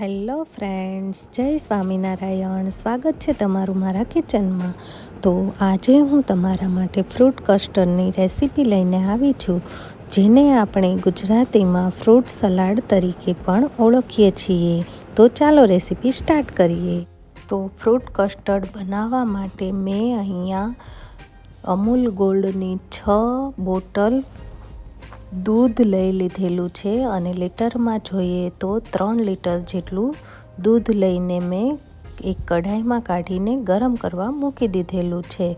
Hello friends, જય સ્વામિનારાયણ. સ્વાગત છે તમારું મારા કિચનમાં. તો આજે હું તમારા માટે ફ્રૂટ કસ્ટર્ડની રેસીપી લઈને આવી છું, જેને આપણે ગુજરાતીમાં ફ્રૂટ સલાડ તરીકે પણ ઓળખીએ છીએ. તો ચાલો રેસીપી સ્ટાર્ટ કરીએ. તો ફ્રૂટ કસ્ટર્ડ બનાવવા માટે મેં અહીંયા અમૂલ ગોલ્ડની 6 બોટલ દૂધ લઈ લીધેલું છે અને લીટરમાં જોઈએ તો 3 લીટર જેટલું દૂધ લઈને મેં એક કઢાઈમાં કાઢીને ગરમ કરવા મૂકી દીધેલું છે.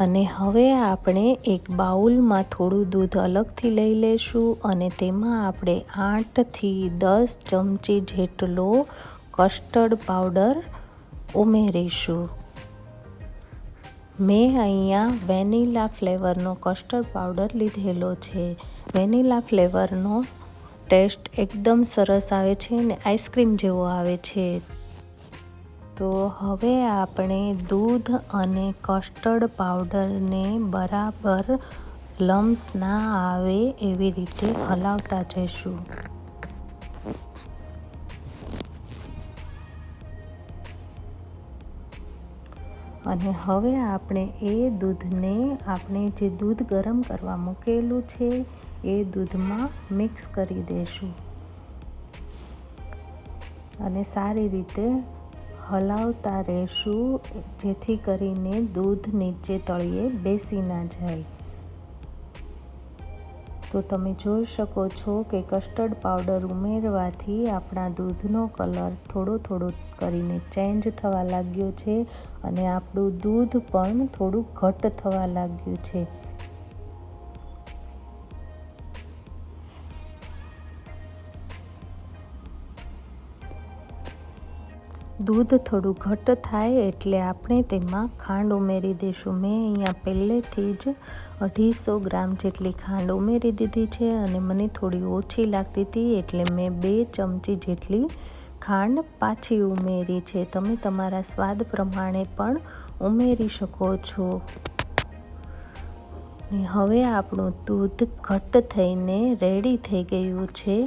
અને હવે આપણે એક બાઉલમાં થોડું દૂધ અલગથી લઈ લઈશું અને તેમાં આપણે 8થી 10 ચમચી જેટલો કસ્ટર્ડ પાવડર ઉમેરીશું. મેં અહીંયા વેનીલા ફ્લેવરનો કસ્ટર્ડ પાવડર લીધેલો છે. વેનીલા ફ્લેવરનો ટેસ્ટ એકદમ સરસ આવે છે અને આઈસ્ક્રીમ જેવો આવે છે. તો હવે આપણે દૂધ અને કસ્ટર્ડ પાવડરને બરાબર લમ્સ ના આવે એવી રીતે હલાવતા જઈશું. અને હવે આપણે એ દૂધને આપણે જે દૂધ ગરમ કરવા મૂકેલું છે એ દૂધમાં મિક્સ કરી દઈશું અને સારી રીતે હલાવતા રહેશું, જેથી કરીને દૂધ નીચે તળિયે બેસી ના જાય. તો તમે જોઈ શકો છો કે કસ્ટર્ડ પાવડર ઉમેરવાથી આપણા દૂધનો કલર થોડો થોડો કરીને ચેન્જ થવા લાગ્યો છે અને આપણું દૂધ પણ થોડું ઘટ થવા લાગ્યું છે. દૂધ થોડું ઘટ થાય એટલે આપણે તેમાં ખાંડ ઉમેરી દઈશું. મેં અહીંયા પહેલેથી જ 250 ગ્રામ જેટલી ખાંડ ઉમેરી દીધી છે અને મને થોડી ઓછી લાગતી હતી એટલે મેં 2 ચમચી જેટલી ખાંડ પાછી ઉમેરી છે. તમે તમારા સ્વાદ પ્રમાણે પણ ઉમેરી શકો છો. હવે આપણું દૂધ ઘટ્ટ થઈને રેડી થઈ ગયું છે.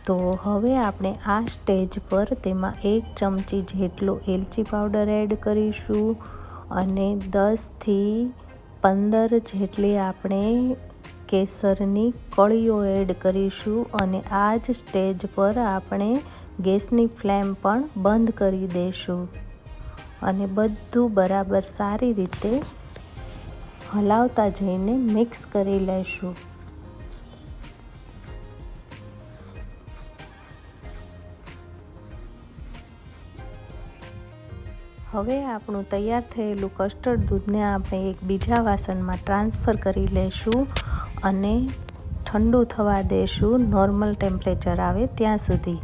તો હવે આપણે આ સ્ટેજ પર તેમાં 1 ચમચી જેટલો એલચી પાવડર એડ કરીશું અને 10થી 15 જેટલી આપણે કેસરની કળીઓ એડ કરીશું અને આ જ સ્ટેજ પર આપણે ગેસની ફ્લેમ પણ બંધ કરી દઈશું અને બધું બરાબર સારી રીતે હલાવતા જઈને મિક્સ કરી લઈશું. હવે આપણું તૈયાર થયેલું કસ્ટર્ડ દૂધને આપણે એક બીજા વાસણમાં ટ્રાન્સફર કરી લઈશું અને ઠંડુ થવા દઈશું નોર્મલ ટેમ્પરેચર આવે ત્યાં સુધી.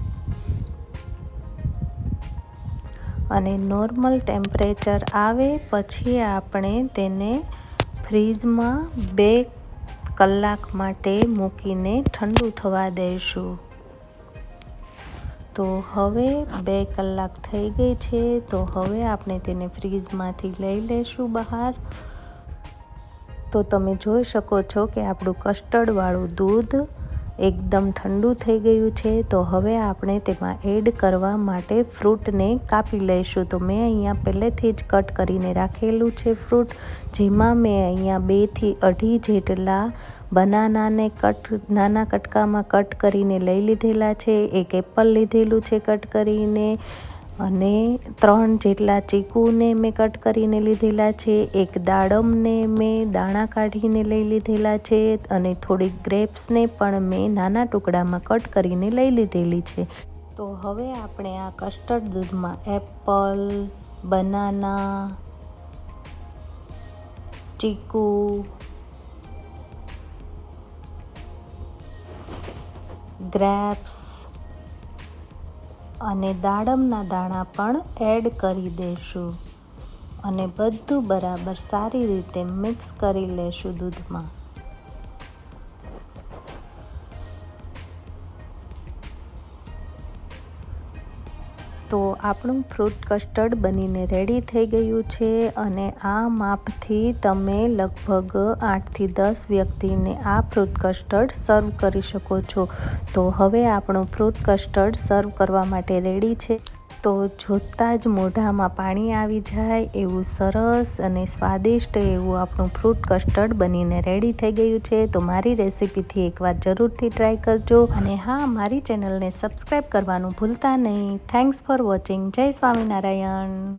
અને નોર્મલ ટેમ્પરેચર આવે પછી આપણે તેને ફ્રીઝમાં 2 કલાક માટે મૂકીને ઠંડુ થવા દઈશું. તો હવે 2 કલાક થઈ ગઈ છે. તો હવે આપણે તેને ફ્રીઝમાંથી લઈ લઈશું બહાર. તો તમે જોઈ શકો છો કે આપણું કસ્ટર્ડવાળું દૂધ એકદમ ઠંડુ થઈ ગયું છે. તો હવે આપણે તેમાં એડ કરવા માટે ફ્રૂટને કાપી લઈશું. તો મેં અહીંયા પહેલેથી જ કટ કરીને રાખેલું છે ફ્રૂટ, જેમાં મેં અહીંયા 2 થી 2.5 જેટલા બનાનાને નાના કટકામાં કટ કરીને લઈ લીધેલા છે. 1 એપલ લીધેલું છે કટ કરીને અને 3 જેટલા ચીકુને મેં કટ કરીને લીધેલા છે. 1 દાડમને મેં દાણા કાઢીને લઈ લીધેલા છે અને થોડીક ગ્રેપ્સને પણ મેં નાના ટુકડામાં કટ કરીને લઈ લીધેલી છે. તો હવે આપણે આ કસ્ટર્ડ દૂધમાં એપલ, બનાના, ચીકુ, ગ્રેપ્સ અને દાડમના દાણા પણ એડ કરી દઈશું અને બધું બરાબર સારી રીતે મિક્સ કરી લઈશું દૂધમાં. તો આપણું ફ્રૂટ કસ્ટર્ડ બનીને રેડી થઈ ગયું છે અને આ માપથી તમે લગભગ 8થી 10 વ્યક્તિને આ ફ્રૂટ કસ્ટર્ડ સર્વ કરી શકો છો. તો હવે આપણું ફ્રૂટ કસ્ટર્ડ સર્વ કરવા માટે રેડી છે. તો જોતાં જ મોઢામાં પાણી આવી જાય એવું સરસ અને સ્વાદિષ્ટ એવું આપણું ફ્રૂટ કસ્ટર્ડ બનીને રેડી થઈ ગયું છે. તો મારી રેસીપીથી એકવાર જરૂરથી ટ્રાય કરજો અને હા, મારી ચેનલને સબસ્ક્રાઈબ કરવાનું ભૂલતા નહીં. Thanks for watching. જય સ્વામિનારાયણ.